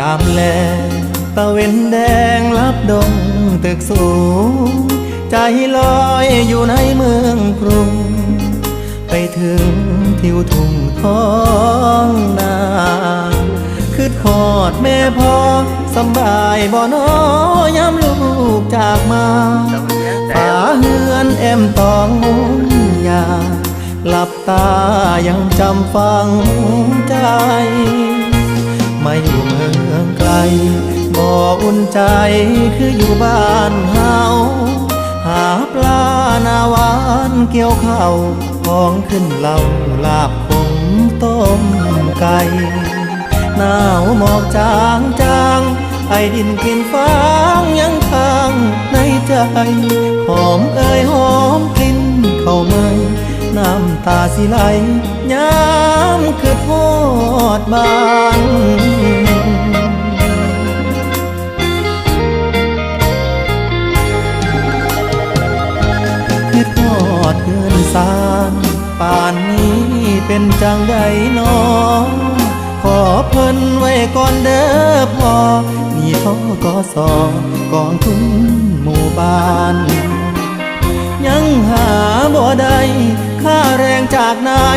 ามแลตะเวนแดงลับดงตึกสูงใจลอยอยู่ในเมืองกรุงไปถึงทิวทุ่งท้องนาคือทอดแม่พ่อสบายบ่น้อยามลูกจากมาฝาเฮือนแอมตองมุงยาหลับตายังจำฝังใจมาอยู่เมืองไกลบ่อุ่นใจคืออยู่บ้านเฮาหาปลาหน้าหวานเกี่ยวข้าวของขึ้นเหล่าลาบขมต้มไก่หนาวหมอกจางจางไอดินกลิ่นฟางยังค้างในใจหอมเอ่ยหอมกลิ่นเข้ามาน้ำตาสิไหลย้ำคือทอดบ้านคือทอดเงินสารป่านนี้เป็นจังใดน้องขอเพิ่นไว้ก่อนเด้อพ่อนี่ทกสกองทุนหมู่บ้านยังหาบ่ได้ค่าแรงจากนาย